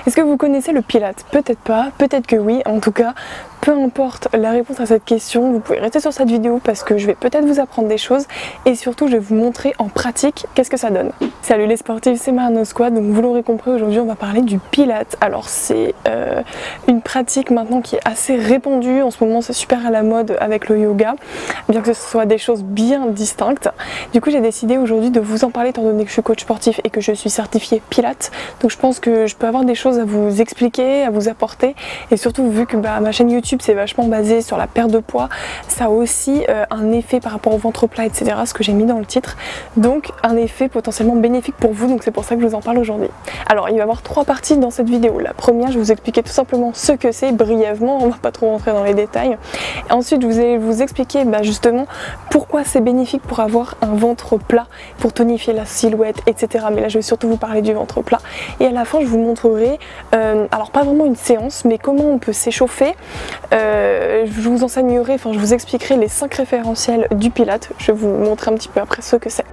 Est-ce que vous connaissez le Pilates? Peut-être pas, peut-être que oui, en tout cas, peu importe la réponse à cette question, vous pouvez rester sur cette vidéo parce que je vais peut-être vous apprendre des choses et surtout je vais vous montrer en pratique qu'est-ce que ça donne. Salut les sportifs, c'est Marno Squad, donc vous l'aurez compris, aujourd'hui on va parler du Pilates. Alors c'est une pratique maintenant qui est assez répandue, en ce moment c'est super à la mode avec le yoga, bien que ce soit des choses bien distinctes. Du coup j'ai décidé aujourd'hui de vous en parler étant donné que je suis coach sportif et que je suis certifiée Pilates, donc je pense que je peux avoir des choses à vous expliquer, à vous apporter et surtout vu que ma chaîne YouTube c'est vachement basé sur la perte de poids, ça a aussi un effet par rapport au ventre plat, etc., ce que j'ai mis dans le titre, donc un effet potentiellement bénéfique pour vous, donc c'est pour ça que je vous en parle aujourd'hui. Alors il va y avoir 3 parties dans cette vidéo. La première, je vais vous expliquer tout simplement ce que c'est brièvement, on va pas trop rentrer dans les détails. Et ensuite je vais vous expliquer justement pourquoi c'est bénéfique pour avoir un ventre plat, pour tonifier la silhouette, etc. Mais là je vais surtout vous parler du ventre plat. Et à la fin je vous montrerai, alors pas vraiment une séance, mais comment on peut s'échauffer. Je vous enseignerai, enfin je vous expliquerai les 5 référentiels du Pilates. Je vais vous montrer un petit peu après ce que c'est.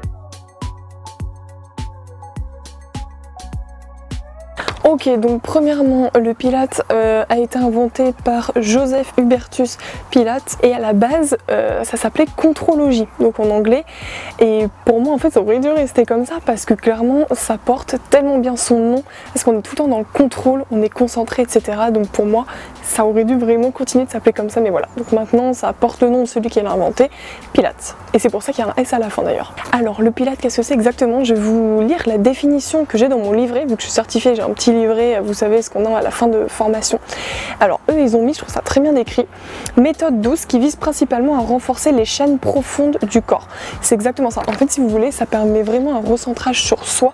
Ok, donc premièrement, le Pilates a été inventé par Joseph Hubertus Pilates et à la base, ça s'appelait contrologie, donc en anglais. Et pour moi, en fait, ça aurait dû rester comme ça parce que clairement, ça porte tellement bien son nom parce qu'on est tout le temps dans le contrôle, on est concentré, etc. Donc pour moi, ça aurait dû vraiment continuer de s'appeler comme ça, mais voilà. Donc maintenant, ça porte le nom de celui qui l'a inventé, Pilates. Et c'est pour ça qu'il y a un S à la fin d'ailleurs. Alors, le Pilates, qu'est-ce que c'est exactement? Je vais vous lire la définition que j'ai dans mon livret, vu que je suis certifiée, j'ai un petit livret, vous savez ce qu'on a à la fin de formation. Alors eux ils ont mis, je trouve ça très bien décrit, méthode douce qui vise principalement à renforcer les chaînes profondes du corps. C'est exactement ça. En fait, si vous voulez, ça permet vraiment un recentrage sur soi.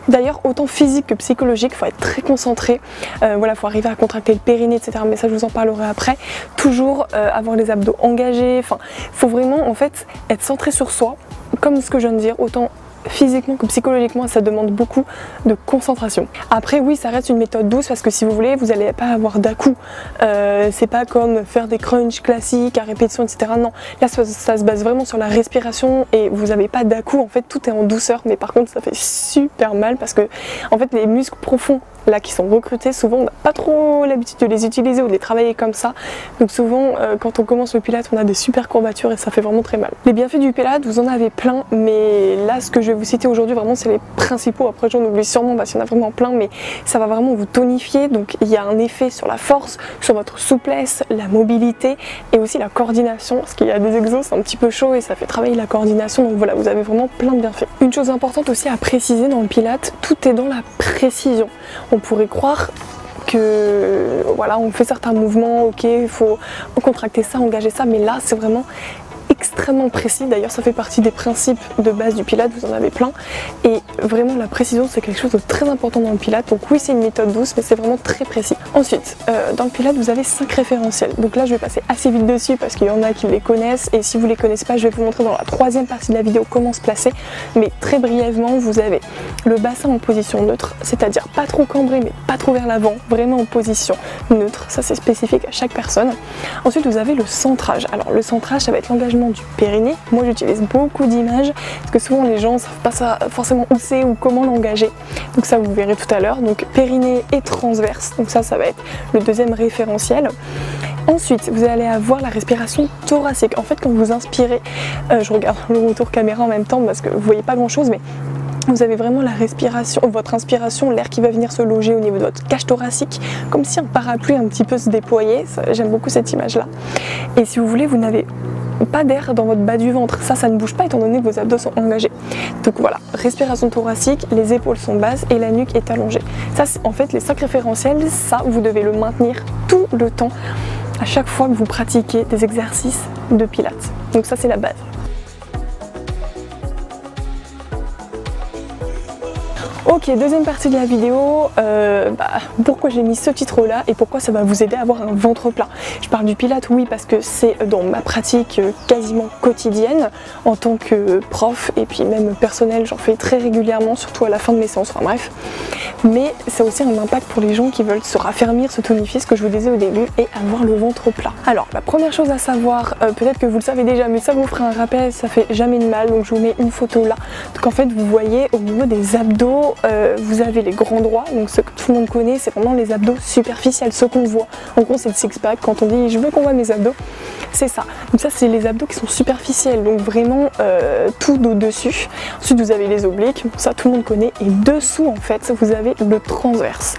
D'ailleurs, autant physique que psychologique, il faut être très concentré. Voilà, il faut arriver à contracter le périnée, etc. Mais ça, je vous en parlerai après. Toujours avoir les abdos engagés. Enfin, il faut vraiment en fait être centré sur soi, comme ce que je viens de dire, autant physiquement que psychologiquement, ça demande beaucoup de concentration. Après oui, ça reste une méthode douce parce que si vous voulez, vous n'allez pas avoir d'à-coups. C'est pas comme faire des crunchs classiques à répétition, etc. Non, là ça se base vraiment sur la respiration et vous n'avez pas d'à-coups. En fait, tout est en douceur, mais par contre ça fait super mal parce que en fait les muscles profonds là qui sont recrutés, souvent on n'a pas trop l'habitude de les utiliser ou de les travailler comme ça, donc souvent quand on commence le Pilates on a des super courbatures et ça fait vraiment très mal. Les bienfaits du Pilates, vous en avez plein, mais là ce que je vais vous citer aujourd'hui vraiment c'est les principaux, après j'en oublie sûrement parce qu'il y en a vraiment plein, mais ça va vraiment vous tonifier, donc il y a un effet sur la force, sur votre souplesse, la mobilité et aussi la coordination, parce qu'il y a des exos c'est un petit peu chaud et ça fait travailler la coordination, donc voilà, vous avez vraiment plein de bienfaits. Une chose importante aussi à préciser dans le Pilates, tout est dans la précision. On pourrait croire que voilà, on fait certains mouvements, ok, il faut contracter ça, engager ça, mais là c'est vraiment extrêmement précis. D'ailleurs ça fait partie des principes de base du Pilates, vous en avez plein, et vraiment la précision c'est quelque chose de très important dans le Pilates. Donc oui, c'est une méthode douce mais c'est vraiment très précis. Ensuite dans le Pilates vous avez 5 référentiels, donc là je vais passer assez vite dessus parce qu'il y en a qui les connaissent et si vous les connaissez pas je vais vous montrer dans la 3e partie de la vidéo comment se placer, mais très brièvement vous avez le bassin en position neutre, c'est-à-dire pas trop cambré mais pas trop vers l'avant, vraiment en position neutre, ça c'est spécifique à chaque personne. Ensuite vous avez le centrage. Alors le centrage ça va être l'engagement du périnée. Moi j'utilise beaucoup d'images parce que souvent les gens ne savent pas forcément où c'est ou comment l'engager, donc ça vous verrez tout à l'heure. Donc périnée et transverse, donc ça va être le 2e référentiel. Ensuite vous allez avoir la respiration thoracique. En fait quand vous inspirez, je regarde le retour caméra en même temps parce que vous voyez pas grand chose, mais vous avez vraiment la respiration, votre inspiration, l'air qui va venir se loger au niveau de votre cage thoracique, comme si un parapluie un petit peu se déployait. J'aime beaucoup cette image là. Et si vous voulez, vous n'avez pas d'air dans votre bas du ventre, ça ne bouge pas étant donné que vos abdos sont engagés. Donc voilà, respiration thoracique, les épaules sont basses et la nuque est allongée. Ça c'est en fait les 5 référentiels, ça vous devez le maintenir tout le temps à chaque fois que vous pratiquez des exercices de Pilates. Donc ça c'est la base. Ok, 2e partie de la vidéo, pourquoi j'ai mis ce titre là et pourquoi ça va vous aider à avoir un ventre plat. Je parle du Pilates, oui, parce que c'est dans ma pratique quasiment quotidienne en tant que prof et puis même personnel, j'en fais très régulièrement, surtout à la fin de mes séances, enfin bref. Mais ça a aussi un impact pour les gens qui veulent se raffermir, se tonifier, ce que je vous disais au début, et avoir le ventre plat. Alors, la première chose à savoir, peut-être que vous le savez déjà, mais ça vous fera un rappel, ça fait jamais de mal, donc je vous mets une photo là. Donc en fait, vous voyez au niveau des abdos, vous avez les grands droits, donc ce que tout le monde connaît, c'est vraiment les abdos superficiels, ce qu'on voit. En gros, c'est le six-pack. Quand on dit je veux qu'on voit mes abdos, c'est ça. Donc ça, c'est les abdos qui sont superficiels, donc vraiment tout au-dessus. Ensuite, vous avez les obliques, ça tout le monde connaît, et dessous en fait, vous avez le transverse.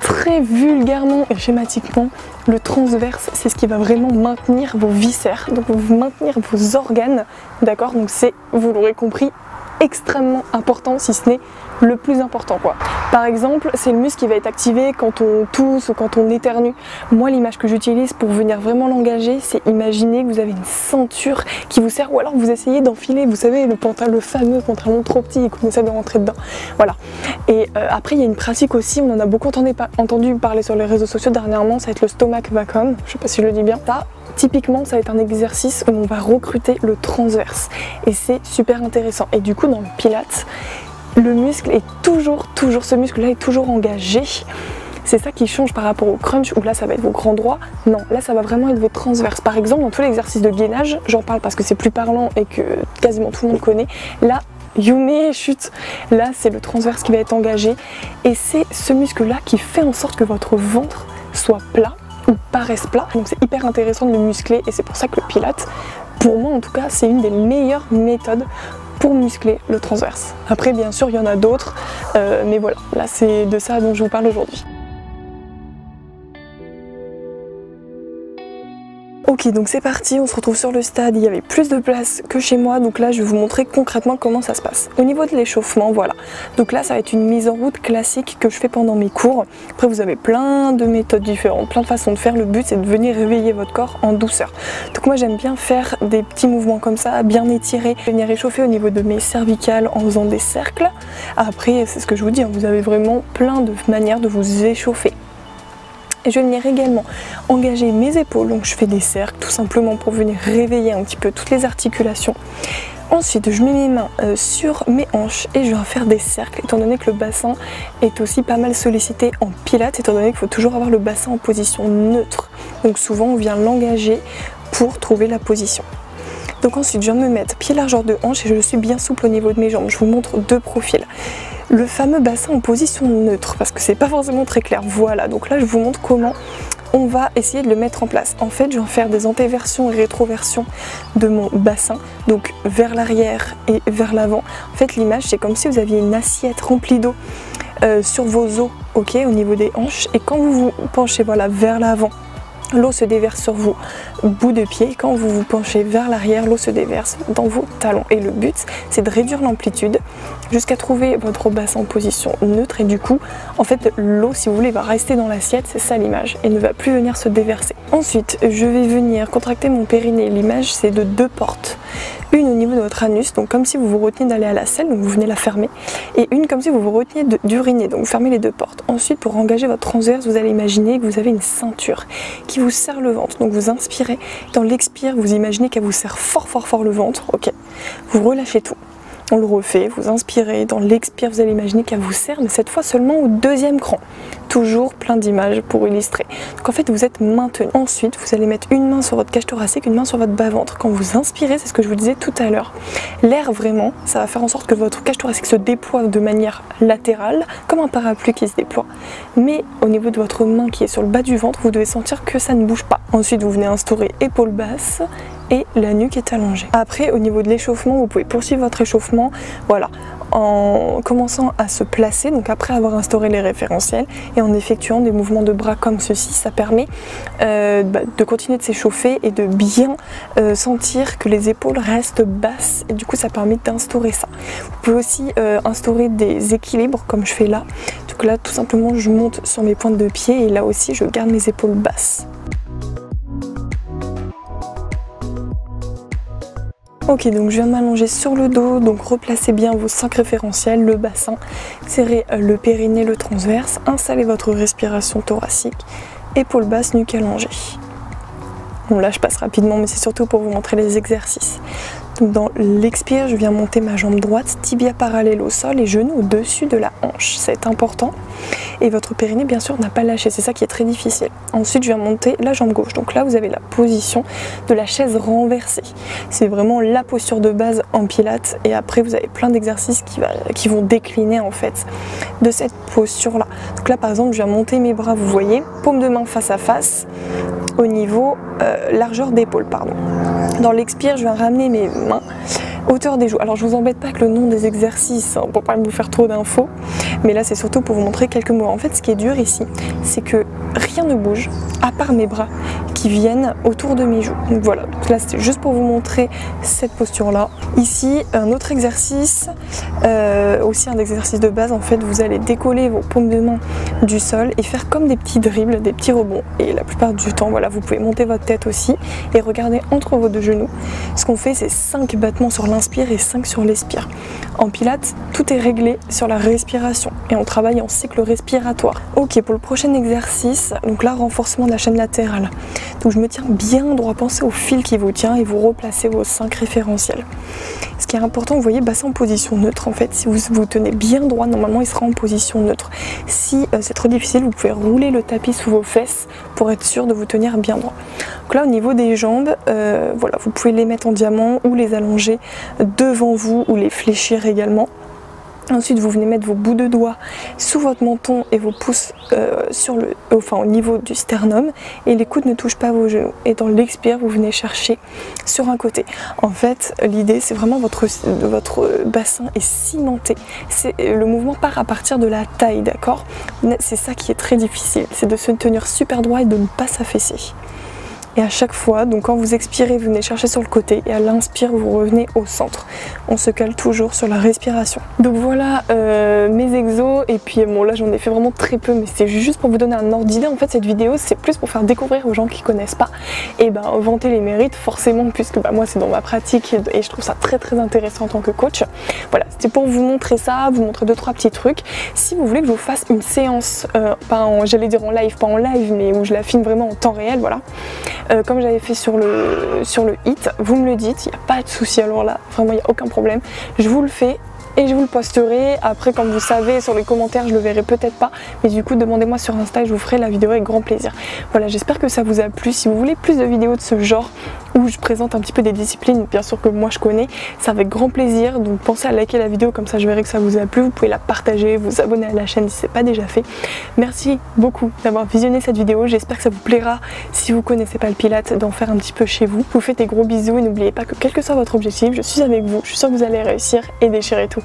Très vulgairement et schématiquement, le transverse, c'est ce qui va vraiment maintenir vos viscères, donc maintenir vos organes, d'accord? Donc c'est, vous l'aurez compris, extrêmement important, si ce n'est le plus important quoi. Par exemple, c'est le muscle qui va être activé quand on tousse ou quand on éternue. Moi, l'image que j'utilise pour venir vraiment l'engager, c'est imaginer que vous avez une ceinture qui vous sert, ou alors vous essayez d'enfiler, vous savez, le fameux pantalon trop petit et qu'on essaie de rentrer dedans. Voilà. Et après, il y a une pratique aussi, on en a beaucoup entendu parler sur les réseaux sociaux dernièrement, ça va être le stomach vacuum, je sais pas si je le dis bien. Ça, typiquement, ça va être un exercice où on va recruter le transverse et c'est super intéressant. Et du coup, dans le pilates, le muscle est toujours, ce muscle-là est toujours engagé. C'est ça qui change par rapport au crunch où là ça va être vos grands droits. Non, là ça va vraiment être vos transverses. Par exemple, dans tous les exercices de gainage, j'en parle parce que c'est plus parlant et que quasiment tout le monde connaît. Là, Yume, chute, là c'est le transverse qui va être engagé et c'est ce muscle-là qui fait en sorte que votre ventre soit plat ou paraisse plat. Donc c'est hyper intéressant de le muscler et c'est pour ça que le pilates, pour moi en tout cas, c'est une des meilleures méthodes pour muscler le transverse. Après bien sûr il y en a d'autres, mais voilà, là c'est de ça dont je vous parle aujourd'hui. Ok, donc c'est parti, on se retrouve sur le stade, il y avait plus de place que chez moi, donc là je vais vous montrer concrètement comment ça se passe. Au niveau de l'échauffement, voilà, donc là ça va être une mise en route classique que je fais pendant mes cours. Après vous avez plein de méthodes différentes, plein de façons de faire, le but c'est de venir réveiller votre corps en douceur. Donc moi j'aime bien faire des petits mouvements comme ça, bien étirer, venir échauffer au niveau de mes cervicales en faisant des cercles. Après c'est ce que je vous dis, vous avez vraiment plein de manières de vous échauffer. Et je vais venir également engager mes épaules, donc je fais des cercles tout simplement pour venir réveiller un petit peu toutes les articulations. Ensuite je mets mes mains sur mes hanches et je vais faire des cercles étant donné que le bassin est aussi pas mal sollicité en pilates, étant donné qu'il faut toujours avoir le bassin en position neutre. Donc souvent on vient l'engager pour trouver la position. Donc ensuite je viens me mettre pied largeur de hanche et je suis bien souple au niveau de mes jambes. Je vous montre deux profils. Le fameux bassin en position neutre, parce que c'est pas forcément très clair. Voilà, donc là je vous montre comment on va essayer de le mettre en place. En fait, je vais faire des antéversions et rétroversions de mon bassin, donc vers l'arrière et vers l'avant. En fait, l'image, c'est comme si vous aviez une assiette remplie d'eau sur vos os, ok, au niveau des hanches. Et quand vous vous penchez, voilà, vers l'avant, l'eau se déverse sur vos bouts de pied. Quand vous vous penchez vers l'arrière, l'eau se déverse dans vos talons. Et le but, c'est de réduire l'amplitude jusqu'à trouver votre bassin en position neutre. Et du coup, en fait, l'eau, si vous voulez, va rester dans l'assiette. C'est ça l'image. Et ne va plus venir se déverser. Ensuite, je vais venir contracter mon périnée. L'image, c'est de deux portes. Une au niveau de votre anus, donc comme si vous vous reteniez d'aller à la selle, donc vous venez la fermer. Et une comme si vous vous reteniez d'uriner, donc vous fermez les deux portes. Ensuite, pour engager votre transverse, vous allez imaginer que vous avez une ceinture qui vous serre le ventre. Donc vous inspirez, dans l'expire, vous imaginez qu'elle vous serre fort le ventre. Ok, vous relâchez tout. On le refait, vous inspirez, dans l'expire, vous allez imaginer qu'elle vous serre, mais cette fois seulement au deuxième cran. Toujours plein d'images pour illustrer. Donc en fait, vous êtes maintenu. Ensuite, vous allez mettre une main sur votre cage thoracique, une main sur votre bas-ventre. Quand vous inspirez, c'est ce que je vous disais tout à l'heure, l'air vraiment, ça va faire en sorte que votre cage thoracique se déploie de manière latérale, comme un parapluie qui se déploie. Mais au niveau de votre main qui est sur le bas du ventre, vous devez sentir que ça ne bouge pas. Ensuite, vous venez instaurer épaule basse et la nuque est allongée. Après, au niveau de l'échauffement, vous pouvez poursuivre votre échauffement, voilà, en commençant à se placer, donc après avoir instauré les référentiels et en effectuant des mouvements de bras comme ceci. Ça permet de continuer de s'échauffer et de bien sentir que les épaules restent basses et du coup ça permet d'instaurer ça. Vous pouvez aussi instaurer des équilibres comme je fais là. Donc là tout simplement je monte sur mes pointes de pied et là aussi je garde mes épaules basses. Ok, donc je viens de m'allonger sur le dos, donc replacez bien vos 5 référentiels, le bassin, serrez le périnée, le transverse, installez votre respiration thoracique, épaule basse, nuque allongée. Bon là je passe rapidement mais c'est surtout pour vous montrer les exercices. Donc dans l'expire, je viens monter ma jambe droite, tibia parallèle au sol et genou au-dessus de la hanche. C'est important. Et votre périnée, bien sûr, n'a pas lâché. C'est ça qui est très difficile. Ensuite, je viens monter la jambe gauche. Donc là, vous avez la position de la chaise renversée. C'est vraiment la posture de base en pilates. Et après, vous avez plein d'exercices qui vont décliner en fait de cette posture-là. Donc là, par exemple, je viens monter mes bras, vous voyez, paume de main face à face au niveau largeur d'épaule, pardon. Dans l'expire, je viens ramener mes mains hauteur des joues. Alors je vous embête pas avec le nom des exercices hein, pour pas vous faire trop d'infos, mais là c'est surtout pour vous montrer quelques mots. En fait, ce qui est dur ici, c'est que rien ne bouge à part mes bras qui viennent autour de mes joues. Donc voilà, donc là c'était juste pour vous montrer cette posture là. Ici un autre exercice, aussi un exercice de base. En fait, vous allez décoller vos paumes de main du sol et faire comme des petits dribbles, des petits rebonds. Et la plupart du temps, voilà, vous pouvez monter votre tête aussi et regarder entre vos deux genoux. Ce qu'on fait, c'est 5 battements sur l'inspire et 5 sur l'expire. En pilates, tout est réglé sur la respiration et on travaille en cycle respiratoire. Ok, pour le prochain exercice, donc là, renforcement de la chaîne latérale. Donc je me tiens bien droit, pensez au fil qui vous tient et vous replacez vos 5 référentiels. Ce qui est important, vous voyez, bassin en position neutre en fait. Si vous vous tenez bien droit, normalement il sera en position neutre. Si c'est trop difficile, vous pouvez rouler le tapis sous vos fesses pour être sûr de vous tenir bien droit. Donc là, au niveau des jambes, voilà, vous pouvez les mettre en diamant ou les allonger devant vous ou les fléchir également. Ensuite, vous venez mettre vos bouts de doigts sous votre menton et vos pouces au niveau du sternum et les coudes ne touchent pas vos genoux. Et dans l'expire, vous venez chercher sur un côté. En fait, l'idée, c'est vraiment votre bassin est cimenté. Le mouvement part à partir de la taille, d'accord? C'est ça qui est très difficile, c'est de se tenir super droit et de ne pas s'affaisser. Et à chaque fois, donc quand vous expirez, vous venez chercher sur le côté et à l'inspire, vous revenez au centre. On se cale toujours sur la respiration. Donc voilà mes exos et puis bon là j'en ai fait vraiment très peu mais c'est juste pour vous donner un ordre d'idée. En fait cette vidéo c'est plus pour faire découvrir aux gens qui connaissent pas et vanter les mérites forcément puisque moi c'est dans ma pratique et je trouve ça très très intéressant en tant que coach. Voilà, c'était pour vous montrer ça, vous montrer 2-3 petits trucs. Si vous voulez que je vous fasse une séance, j'allais dire en live, pas en live mais où je la filme vraiment en temps réel, voilà. Comme j'avais fait sur le hit, vous me le dites, il n'y a pas de souci, alors là, vraiment il n'y a aucun problème, je vous le fais et je vous le posterai. Après, comme vous savez, sur les commentaires, je le verrai peut-être pas, mais du coup, demandez-moi sur Insta et je vous ferai la vidéo avec grand plaisir. Voilà, j'espère que ça vous a plu. Si vous voulez plus de vidéos de ce genre, où je présente un petit peu des disciplines, bien sûr que moi je connais, c'est avec grand plaisir. Donc pensez à liker la vidéo, comme ça je verrai que ça vous a plu. Vous pouvez la partager, vous abonner à la chaîne si ce n'est pas déjà fait. Merci beaucoup d'avoir visionné cette vidéo. J'espère que ça vous plaira. Si vous connaissez pas le Pilates, d'en faire un petit peu chez vous. Je vous fais des gros bisous et n'oubliez pas que quel que soit votre objectif, je suis avec vous. Je suis sûre que vous allez réussir et déchirer tout.